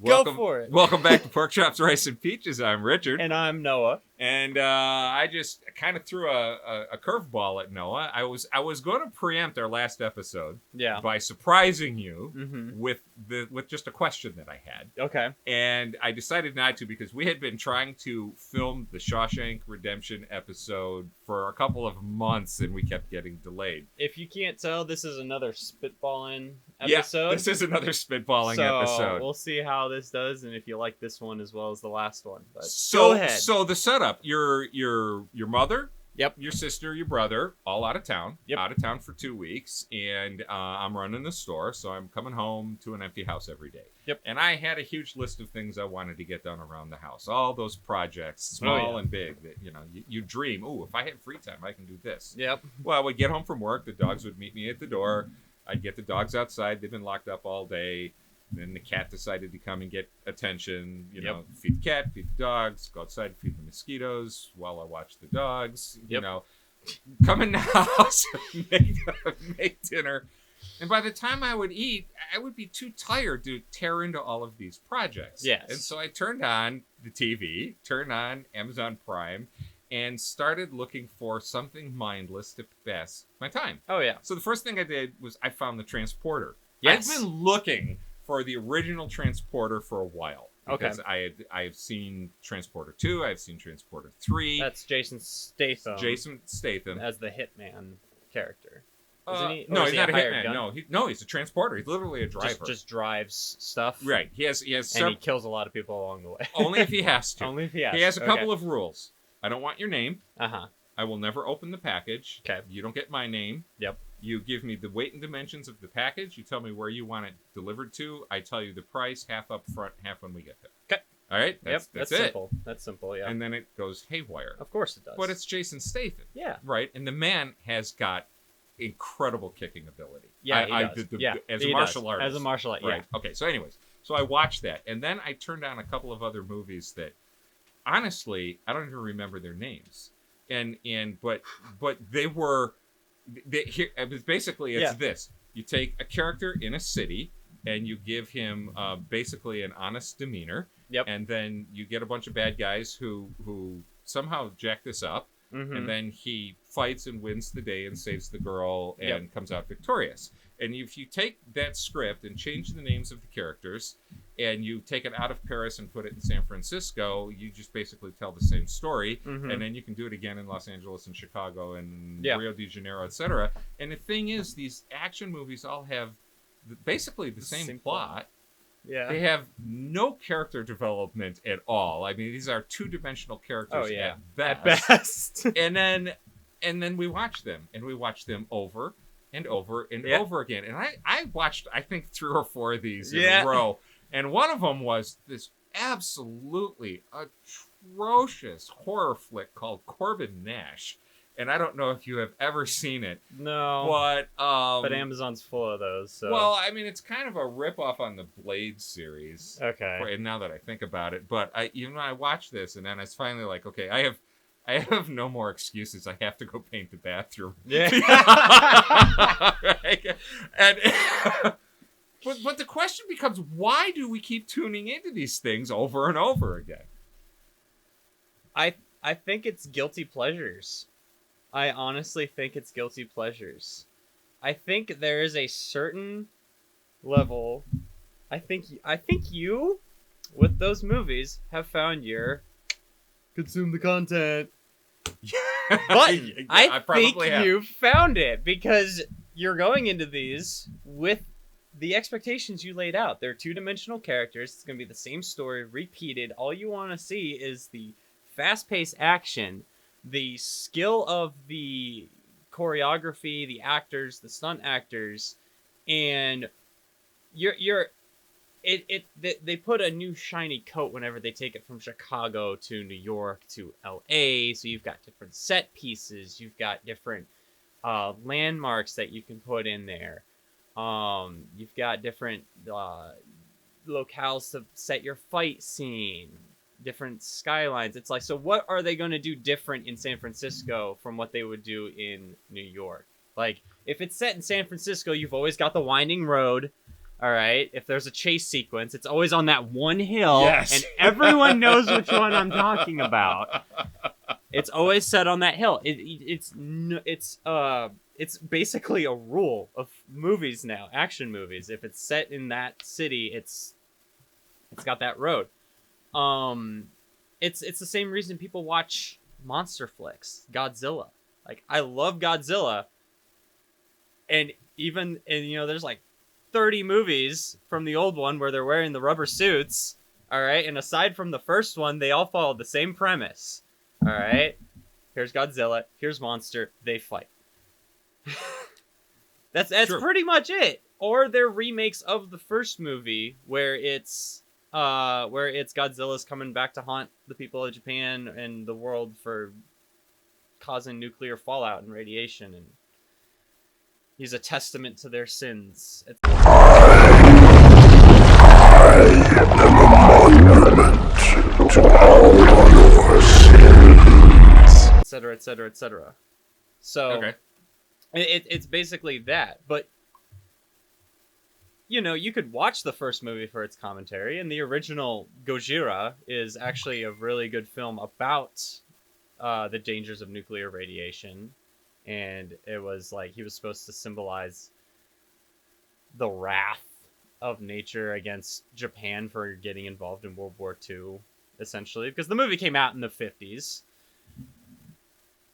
Go for it. Welcome back to Pork Chops, Rice, and Peaches. I'm Richard. And I'm Noah. And I just kind of threw a curveball at Noah. I was going to preempt our last episode by surprising you with just a question that I had. Okay. And I decided not to because we had been trying to film the Shawshank Redemption episode for a couple of months and we kept getting delayed. If you can't tell, this is another spitballing episode. Yeah, this is another spitballing episode. We'll see how this does and if you like this one as well as the last one. But go ahead. So the setup, your mother, yep, your sister, your brother, all out of town. Yep. Out of town for 2 weeks, and I'm running the store, so I'm coming home to an empty house every day. Yep. And I had a huge list of things I wanted to get done around the house. All those projects, small and big, that you dream. Ooh, if I had free time, I can do this. Yep. Well, I would get home from work. The dogs would meet me at the door. I'd get the dogs outside. They've been locked up all day. Then the cat decided to come and get attention. You know, feed the cat, feed the dogs, go outside, feed the mosquitoes while I watch the dogs. You know, come in the house, make dinner. And by the time I would eat, I would be too tired to tear into all of these projects. Yes. And so I turned on the TV, turned on Amazon Prime, and started looking for something mindless to pass my time. Oh, yeah. So the first thing I did was I found the Transporter. Yes. I've been looking for the original Transporter for a while. Because Okay. I've seen Transporter 2, I've seen Transporter 3. That's Jason Statham. Jason Statham. As the hitman character. No, Is he's he not a hired hitman. gun? No, he's a transporter. He's literally a driver. Just drives stuff. Right. He has and he kills a lot of people along the way. only if he has to. Only if he has to. He has a couple of rules. I don't want your name. Uh-huh. I will never open the package. Okay. You don't get my name. Yep. You give me the weight and dimensions of the package. You tell me where you want it delivered to. I tell you the price, half up front, half when we get there. Okay. All right? That's it. Simple. That's simple, yeah. And then it goes haywire. Of course it does. But it's Jason Statham. Yeah. Right? And the man has got incredible kicking ability. Yeah, he does. As a martial artist. As a martial artist, right. Okay, so anyways. So I watched that. And then I turned on a couple of other movies that, honestly, I don't even remember their names. But they were... Basically, it's this. You take a character in a city and you give him basically an honest demeanor. Yep. And then you get a bunch of bad guys who somehow jack this up. Mm-hmm. And then he fights and wins the day and saves the girl and comes out victorious. And if you take that script and change the names of the characters and you take it out of Paris and put it in San Francisco, you just basically tell the same story. Mm-hmm. And then you can do it again in Los Angeles and Chicago and Rio de Janeiro, etc. And the thing is, these action movies all have basically the same plot. Yeah. They have no character development at all. I mean, these are two-dimensional characters at best. and then we watch them, and we watch them over and over and over again. And I watched, I think, 3 or 4 of these in a row. And one of them was this absolutely atrocious horror flick called Corbin Nash. And I don't know if you have ever seen it. No. But Amazon's full of those. So. Well, I mean, it's kind of a ripoff on the Blade series. Okay. And now that I think about it, but I watched this, and then I was finally like, okay, I have no more excuses. I have to go paint the bathroom. Yeah. Right? And but the question becomes, why do we keep tuning into these things over and over again? I think it's guilty pleasures. I honestly think it's guilty pleasures. I think there is a certain level. I think you, with those movies, have found your consume the content. But I think you found it because you're going into these with the expectations you laid out. They're two-dimensional characters. It's going to be the same story repeated. All you want to see is the fast-paced action, the skill of the choreography, the actors, the stunt actors, and they put a new shiny coat whenever they take it from Chicago to New York to LA. So you've got different set pieces, you've got different landmarks that you can put in there. You've got different locales to set your fight scene. Different skylines. It's like, so what are they going to do different in San Francisco from what they would do in New York? Like, if it's set in San Francisco, you've always got the winding road. All right. If there's a chase sequence, it's always on that one hill, Yes. and everyone knows which one I'm talking about. It's always set on that hill. It's basically a rule of movies now, action movies. If it's set in that city, it's got that road. It's the same reason people watch monster flicks, Godzilla. Like, I love Godzilla, and there's like 30 movies from the old one where they're wearing the rubber suits, all right? And aside from the first one, they all follow the same premise, all right? Here's Godzilla, here's monster, they fight. That's Sure. pretty much it. Or they're remakes of the first movie where it's Godzilla's coming back to haunt the people of Japan and the world for causing nuclear fallout and radiation, and he's a testament to their sins. Etc., etc., etc. So, Okay. it's basically that. But, you could watch the first movie for its commentary, and the original Gojira is actually a really good film about the dangers of nuclear radiation. And it was like he was supposed to symbolize the wrath of nature against Japan for getting involved in World War II, essentially, because the movie came out in the 50s.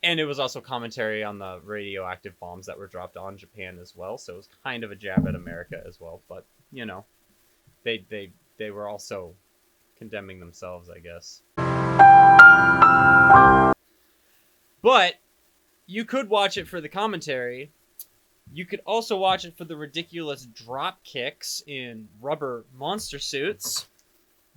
And it was also commentary on the radioactive bombs that were dropped on Japan as well, so it was kind of a jab at America as well. But, they were also condemning themselves, I guess. But you could watch it for the commentary. You could also watch it for the ridiculous drop kicks in rubber monster suits.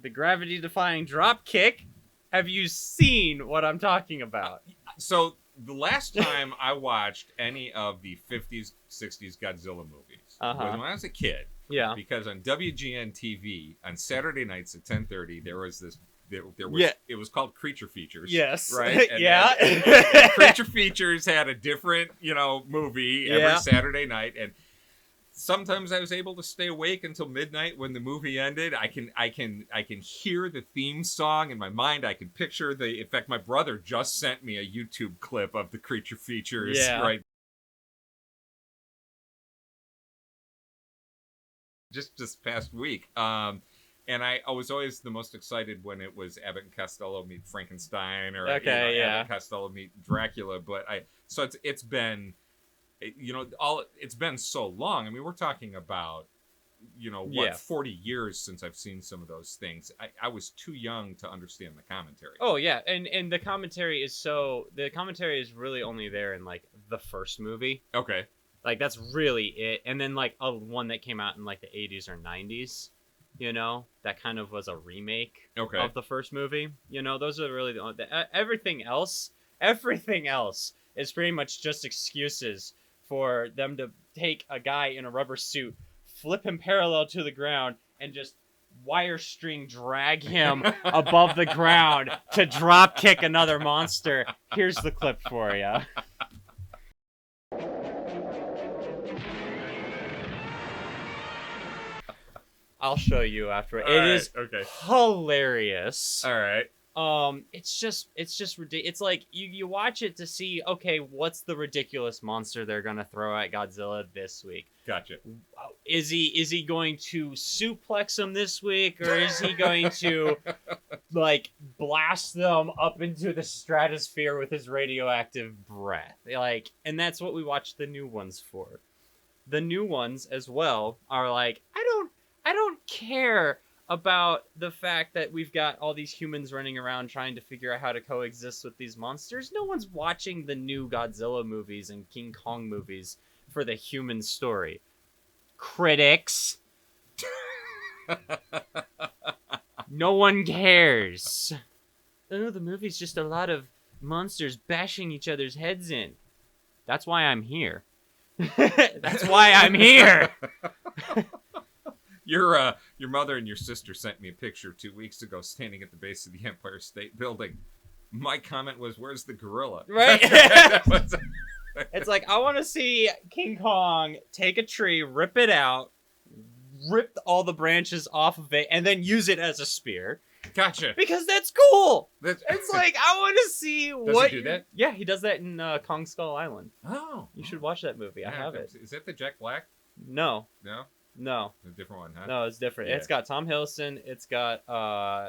The gravity-defying drop kick. Have you seen what I'm talking about? So the last time I watched any of the 50s, 60s Godzilla movies was when I was a kid. Yeah. Because on WGN TV on Saturday nights at 10:30 there was this. There was. Yeah. It was called Creature Features. Yes. Right. And yeah. and Creature Features had a different, movie every Saturday night, and sometimes I was able to stay awake until midnight when the movie ended. I can hear the theme song in my mind. I can picture in fact, my brother just sent me a YouTube clip of the Creature Features. Yeah. Right. Just this past week. And I was always the most excited when it was Abbott and Costello meet Frankenstein, or Abbott and Costello meet Dracula. But it's been, it's been so long. I mean, we're talking about, 40 years since I've seen some of those things. I was too young to understand the commentary. Oh yeah, and the commentary is really only there in like the first movie. Okay. Like that's really it, and then like one that came out in like the 80s or 90s. That kind of was a remake of the first movie. Those are really everything else is pretty much just excuses for them to take a guy in a rubber suit, flip him parallel to the ground, and just wire string drag him above the ground to drop kick another monster. Here's the clip for you. I'll show you after. It is hilarious. All right. It's just ridiculous. It's like you watch it to see, okay, what's the ridiculous monster they're gonna throw at Godzilla this week? Gotcha. Is he going to suplex him this week, or is he going to like blast them up into the stratosphere with his radioactive breath? Like, and that's what we watch the new ones for. The new ones as well are like, I don't care about the fact that we've got all these humans running around trying to figure out how to coexist with these monsters. No one's watching the new Godzilla movies and King Kong movies for the human story. Critics. No one cares. Oh, the movie's just a lot of monsters bashing each other's heads in. That's why I'm here. That's why I'm here. Your mother and your sister sent me a picture 2 weeks ago standing at the base of the Empire State Building. My comment was, where's the gorilla? Right? It's like, I want to see King Kong take a tree, rip it out, rip all the branches off of it and then use it as a spear. Gotcha. Because that's cool. That's... It's like, I want to see Does what... he do that? Yeah, he does that in Kong Skull Island. Oh. You should watch that movie. I have it. Is that the Jack Black? No. No? No. A different one, huh? No, it's different. Yeah. It's got Tom Hiddleston, it's got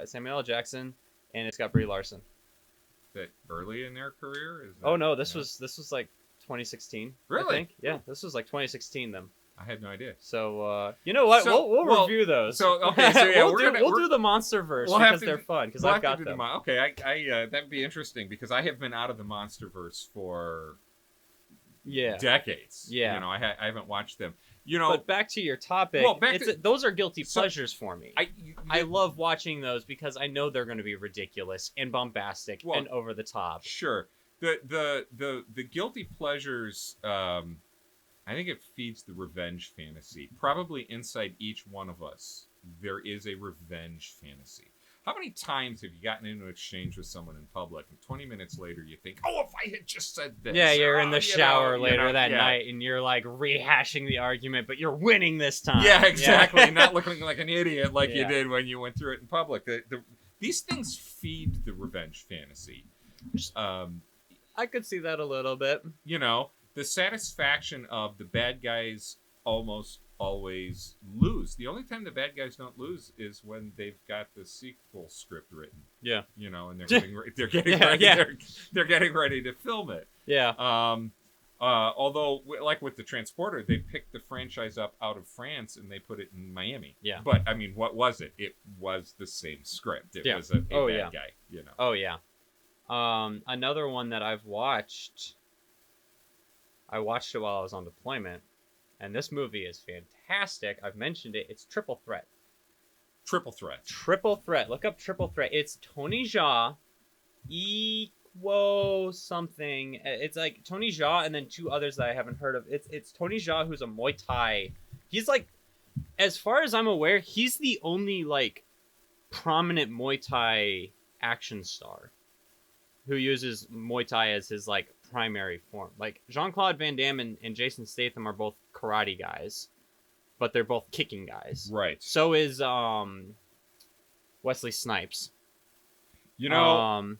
Samuel L. Jackson, and it's got Brie Larson. Is that early in their career? Is that, Oh, no, this was like 2016. Really? I think. Yeah, this was like 2016 then. I had no idea. So you know what? So, we'll review those. So okay, so yeah, we'll do the MonsterVerse because they're fun. Because I've got them. Okay, I that'd be interesting because I have been out of the MonsterVerse for decades. Yeah, you know, I haven't watched them. You know, but back to your topic. Well, those are guilty pleasures for me. You, I love watching those because I know they're going to be ridiculous and bombastic and over the top. Sure, the guilty pleasures. I think it feeds the revenge fantasy. Probably inside each one of us, there is a revenge fantasy. How many times have you gotten into an exchange with someone in public, and 20 minutes later you think, "Oh, if I had just said this." Yeah, you're in the shower later that night, and you're like rehashing the argument, but you're winning this time. Yeah, exactly. Not looking like an idiot like you did when you went through it in public. These things feed the revenge fantasy. I could see that a little bit. You know, the satisfaction of the bad guys almost always lose. The only time the bad guys don't lose is when they've got the sequel script written. Yeah, you know, and they're getting ready. They're getting ready to film it. Yeah. Although, like with the Transporter, they picked the franchise up out of France and they put it in Miami. Yeah. But I mean, what was it? It was the same script. It was a bad guy. You know. Oh yeah. Another one that I've watched. I watched it while I was on deployment, and this movie is fantastic. I've mentioned it. It's Triple Threat. Triple Threat. Triple Threat. Look up Triple Threat. It's Tony Jaa, Equo something. It's like Tony Jaa and then two others that I haven't heard of. It's Tony Jaa, who's a Muay Thai. He's like, as far as I'm aware, he's the only like prominent Muay Thai action star who uses Muay Thai as his like primary form. Like Jean-Claude Van Damme and Jason Statham are both karate guys, but they're both kicking guys. Right. So is Wesley Snipes. You know,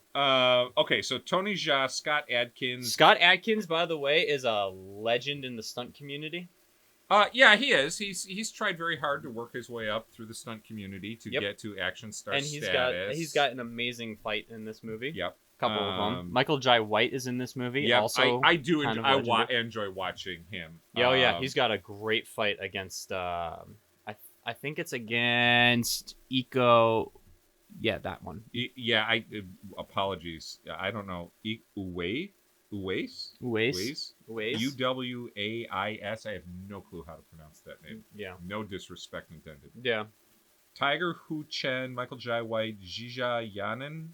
okay, so Tony Jaa, Scott Adkins. Scott Adkins, by the way, is a legend in the stunt community. Yeah, he is. He's tried very hard to work his way up through the stunt community to get to action star status. And he's got an amazing fight in this movie. Yep. Couple of them. Michael Jai White is in this movie. Yeah, also I do. Enjoy watching him. Yeah, yeah, he's got a great fight against. I think it's against Eco. Yeah, that one. Apologies. I don't know. Uwais. Uwais. Uwais. I have no clue how to pronounce that name. Yeah. No disrespect intended. Yeah. Tiger Hu Chen, Michael Jai White, Zhija Yanin.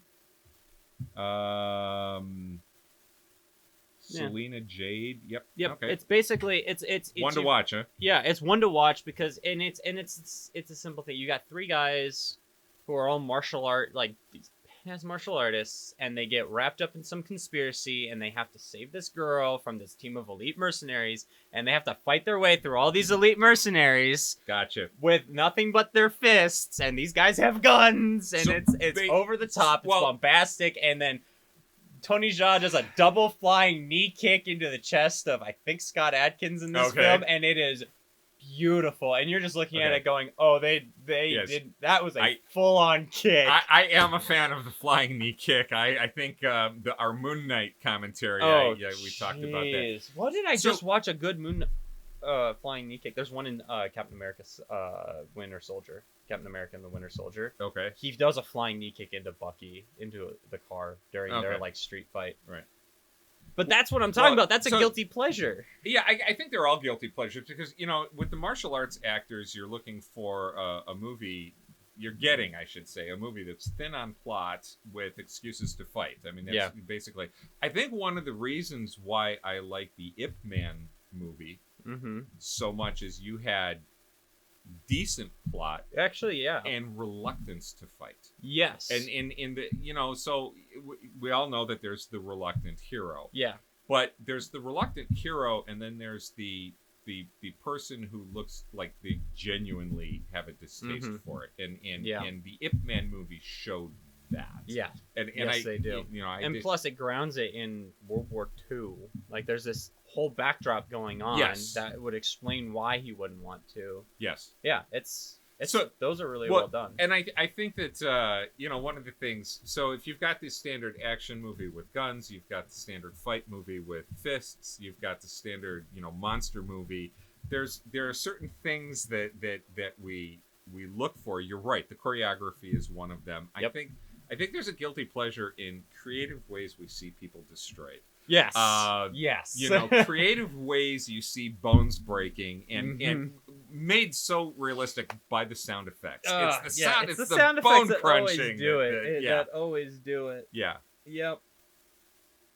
Selena Jade. Yep. Okay. It's basically it's one to watch, huh? Yeah, it's one to watch because it's a simple thing. You got three guys who are all martial artists, and they get wrapped up in some conspiracy, and they have to save this girl from this team of elite mercenaries, and they have to fight their way through all these elite mercenaries. Gotcha. With nothing but their fists, and these guys have guns, and so it's over the top, it's bombastic, and then Tony Jaa does a double flying knee kick into the chest of, I think, Scott Adkins in this film, and it is beautiful. And you're just looking at it going, oh, they did, that was a full-on kick. I am a fan of the flying knee kick. I think our Moon Knight commentary, we talked about that. What did I just watch a good flying knee kick? There's one in Captain America's Winter Soldier. Captain America and the Winter Soldier. Okay. He does a flying knee kick into Bucky, into the car during their like street fight. Right. But that's what I'm talking about. That's a guilty pleasure. Yeah, I think they're all guilty pleasures because, you know, with the martial arts actors, you're looking for a movie. You're getting, I should say, a movie that's thin on plot with excuses to fight. I mean, that's basically. I think one of the reasons why I like the Ip Man movie so much is you had decent plot, actually, and reluctance to fight. Yes. And in the, you know, so we all know that there's the reluctant hero. Yeah. But there's the reluctant hero, and then there's the the person who looks like they genuinely have a distaste for it, and the Ip Man movies showed that. Yeah, and yes, they do. Plus it grounds it in World War II. Like there's this whole backdrop going on that would explain why he wouldn't want to. Yes. Yeah, it's so those are really well done. And I think that one of the things. So if you've got this standard action movie with guns, you've got the standard fight movie with fists, you've got the standard monster movie. There are certain things that we look for. You're right. The choreography is one of them. Yep. I think there's a guilty pleasure in creative ways we see people destroyed. Yes. Yes. Creative ways you see bones breaking and made so realistic by the sound effects. It's the sound. It's the sound bone effects crunching. That always do it. Yeah. Yep.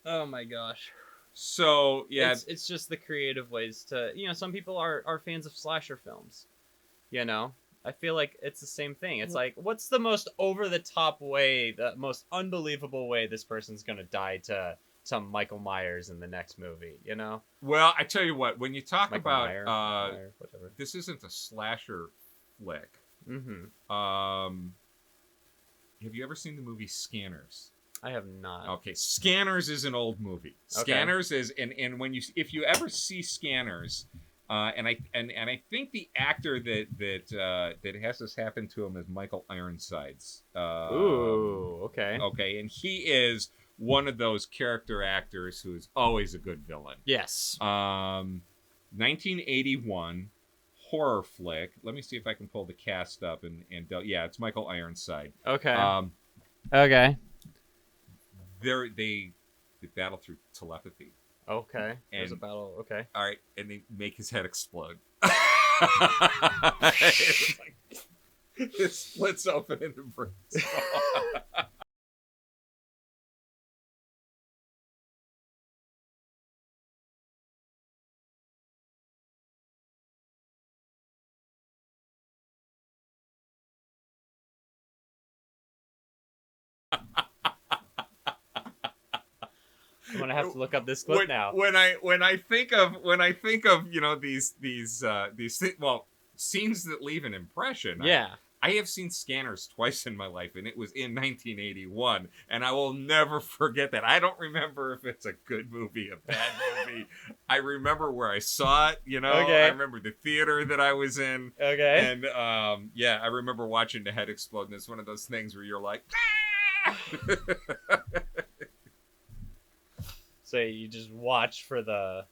Oh my gosh. So yeah, it's just the creative ways to some people are fans of slasher films. I feel like it's the same thing. It's like, what's the most over the top way, the most unbelievable way this person's gonna die to Michael Myers in the next movie? Well, I tell you what, when you talk Michael about Myers, whatever. This isn't a slasher flick. Mm-hmm. Have you ever seen the movie Scanners? I have not. Okay, Scanners is an old movie. Scanners is and if you ever see Scanners, and I think the actor that has this happen to him is Michael Ironsides. Ooh, okay. Okay, and he is one of those character actors who is always a good villain. Yes. 1981 horror flick. Let me see if I can pull the cast up and yeah, it's Michael Ironside. Okay. Okay. They battle through telepathy. Okay. There's a battle. Okay. All right, and they make his head explode. It splits open into bricks. I'm gonna have to look up this clip now. When I think of these scenes that leave an impression. Yeah. I have seen Scanners twice in my life, and it was in 1981, and I will never forget that. I don't remember if it's a good movie, a bad movie. I remember where I saw it. Okay. I remember the theater that I was in. Okay. And I remember watching the head explode, and it's one of those things where you're like. So you just watch for the.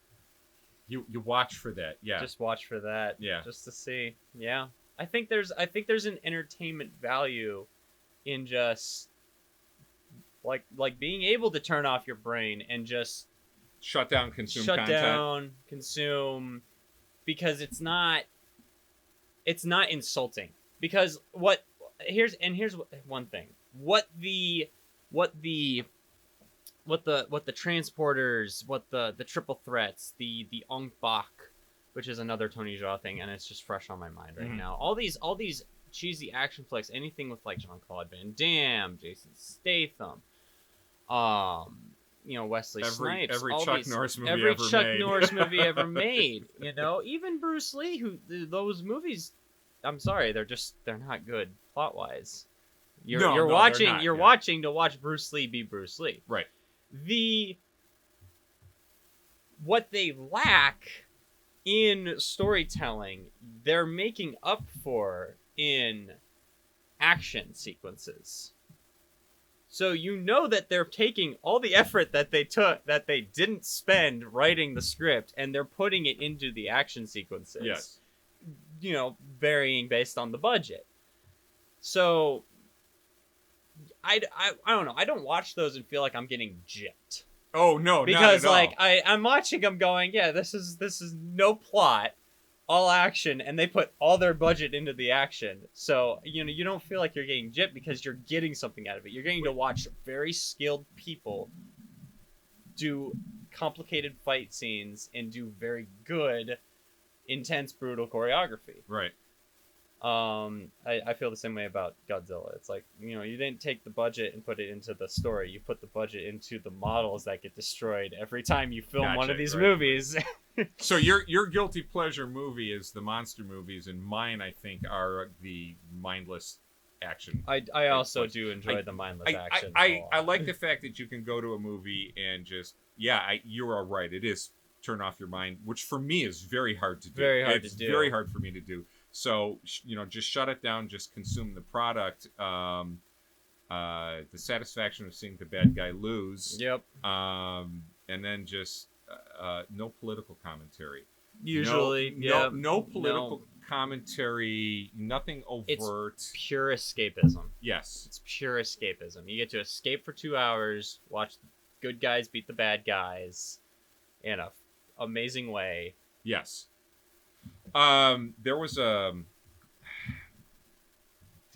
You watch for that, yeah. Just watch for that, yeah. Just to see, yeah. I think there's an entertainment value in just like being able to turn off your brain and just shut down, consume, because it's not insulting. Because here's one thing. What the transporters, what the triple threats, the Ong Bak, which is another Tony Jaa thing, and it's just fresh on my mind right now. All these cheesy action flicks, anything with like Jean-Claude Van Damme, Jason Statham, Wesley Snipes, every Chuck Norris movie ever made. Even Bruce Lee, those movies, I'm sorry, they're not good plot wise. You're watching to watch Bruce Lee be Bruce Lee. Right. What they lack in storytelling, they're making up for in action sequences. So that they're taking all the effort that they didn't spend writing the script, and they're putting it into the action sequences. Yes. Varying based on the budget. So I don't know. I don't watch those and feel like I'm getting gypped. Oh no, because not at all. I'm watching them going, yeah, this is no plot, all action, and they put all their budget into the action. So you don't feel like you're getting gypped because you're getting something out of it. You're getting to watch very skilled people do complicated fight scenes and do very good, intense, brutal choreography. Right. I feel the same way about Godzilla. It's like, you didn't take the budget and put it into the story. You put the budget into the models that get destroyed every time you film one of these movies. So your guilty pleasure movie is the monster movies, and mine, I think, are the mindless action. I also do enjoy the mindless action. I like the fact that you can go to a movie and just you're all right. It is turn off your mind, which for me is very hard to do. It's very hard for me to do. So, just shut it down, just consume the product. The satisfaction of seeing the bad guy lose. Yep. And then just no political commentary. Usually, no political commentary, nothing overt. It's pure escapism. Yes. It's pure escapism. You get to escape for 2 hours, watch the good guys beat the bad guys in a amazing way. Yes. There was a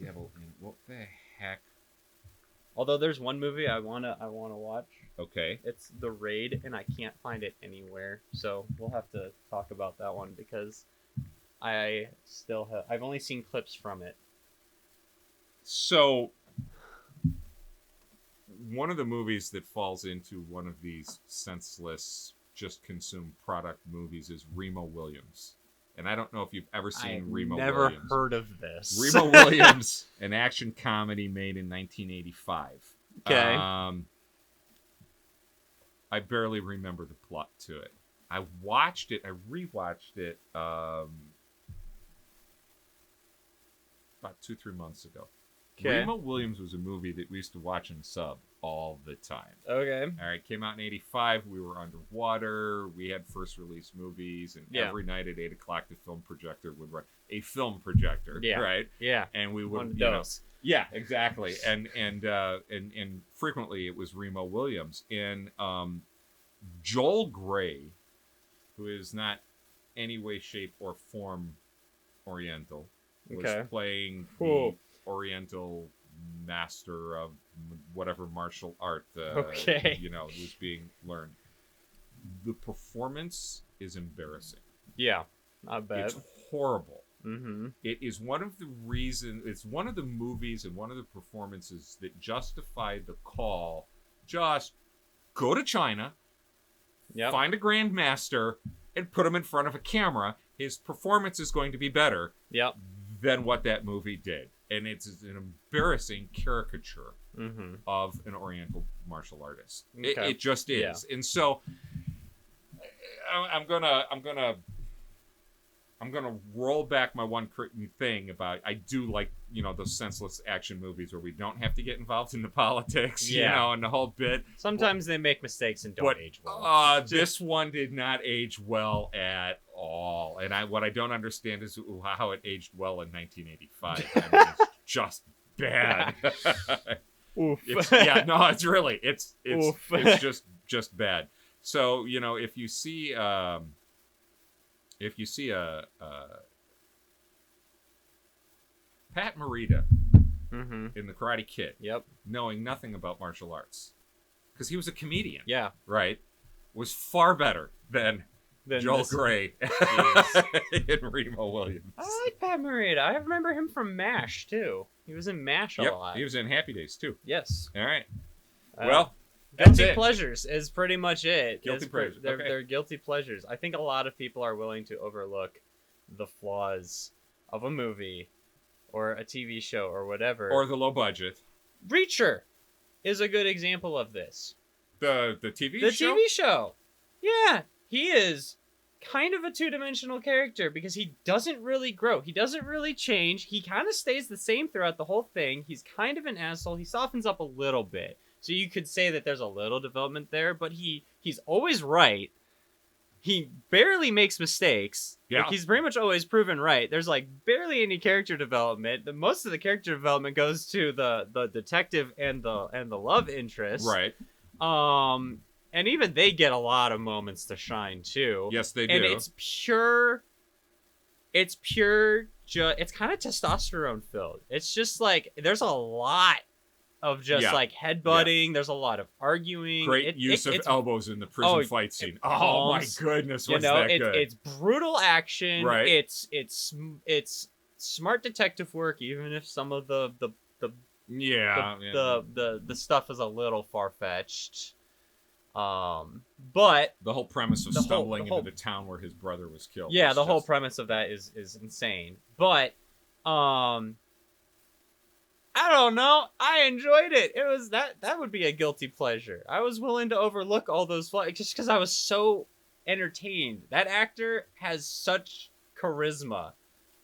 devil in what the heck? Although there's one movie I wanna watch. Okay. It's The Raid, and I can't find it anywhere, so we'll have to talk about that one because I've only seen clips from it. So one of the movies that falls into one of these senseless, just consume product movies is Remo Williams. And I don't know if you've ever seen Remo Williams. Never heard of this. Remo Williams, an action comedy made in 1985. Okay. I barely remember the plot to it. I rewatched it about 2-3 months ago. Okay. Remo Williams was a movie that we used to watch in sub all the time. Okay. All right, came out in 85. We were underwater. We had first release movies, and every night at 8 o'clock, the film projector would run a film projector. Yeah. Right. Yeah. And we would. One of those. Yeah, exactly. And frequently it was Remo Williams and Joel Grey, who is not any way, shape, or form Oriental, was playing the Oriental master of whatever martial art was being learned. The performance is embarrassing. Yeah, I bet. It's horrible. Mm-hmm. It is one of the reasons. It's one of the movies and one of the performances that justified the call. Just go to China, find a grandmaster, and put him in front of a camera. His performance is going to be better than what that movie did. And it's an embarrassing caricature of an Oriental martial artist. Okay. It just is. And so I'm gonna roll back my one thing about I do like those senseless action movies where we don't have to get involved in the politics, and the whole bit. Sometimes they make mistakes and don't age well. This one did not age well at all, and what I don't understand is how it aged well in 1985. I mean, it's just bad. Oof. It's really it's Oof. just bad. So if you see a Pat Morita in The Karate Kid, knowing nothing about martial arts, because he was a comedian, right, was far better than Joel Grey and Remo Williams. I like Pat Morita. I remember him from MASH too. He was in MASH a lot. He was in Happy Days too. Yes. All right. Well. Guilty pleasures is pretty much it. Guilty pleasures. They're guilty pleasures. I think a lot of people are willing to overlook the flaws of a movie or a TV show or whatever. Or the low budget. Reacher is a good example of this. The TV show? The TV show. Yeah. He is kind of a two-dimensional character because he doesn't really grow. He doesn't really change. He kind of stays the same throughout the whole thing. He's kind of an asshole. He softens up a little bit. So you could say that there's a little development there, but he's always right. He barely makes mistakes. Yeah. Like, he's pretty much always proven right. There's like barely any character development. Most of the character development goes to the detective and the love interest. Right. And even they get a lot of moments to shine too. Yes, they do. And it's pure. It's kind of testosterone filled. It's just like there's a lot of just like headbutting. There's a lot of arguing. Great use of elbows in the prison fight scene. Oh my goodness, was that good? It's brutal action. Right. It's smart detective work, even if some of the stuff is a little far-fetched. But the whole premise of stumbling into the town where his brother was killed. Yeah, the whole premise of that is insane. But I don't know. I enjoyed it. It was that would be a guilty pleasure. I was willing to overlook all those flaws just because I was so entertained. That actor has such charisma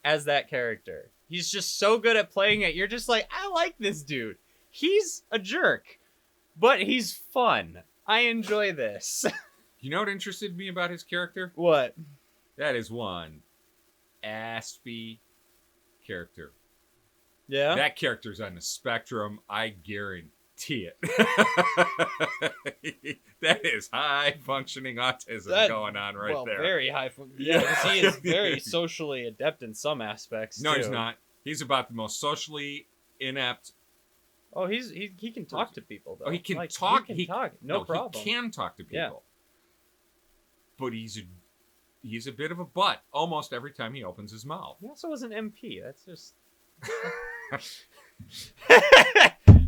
as that character. He's just so good at playing it. You're just like, I like this dude. He's a jerk, but he's fun. I enjoy this. You know what interested me about his character? What? That is one aspy character. Yeah? That character's on the spectrum. I guarantee it. That is high-functioning autism going on there. Well, very high. Yeah, because he is very socially adept in some aspects, No, too. he's not. He's about the most socially inept. Oh, he can talk to people, though. Oh, he can talk. He can talk. No problem. He can talk to people. Yeah. But he's a bit of a butt almost every time he opens his mouth. He also was an MP. That's just...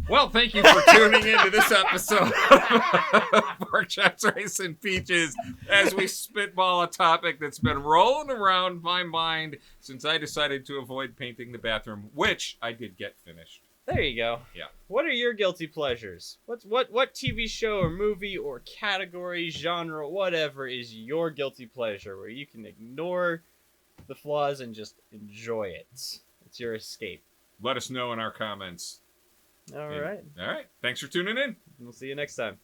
Well, thank you for tuning into this episode of Pork Chops, Rice, and Peaches as we spitball a topic that's been rolling around my mind since I decided to avoid painting the bathroom, which I did get finished. There you go. Yeah. What are your guilty pleasures? What TV show or movie or category, genre, whatever is your guilty pleasure where you can ignore the flaws and just enjoy it? It's your escape. Let us know in our comments. All right. All right. Thanks for tuning in. We'll see you next time.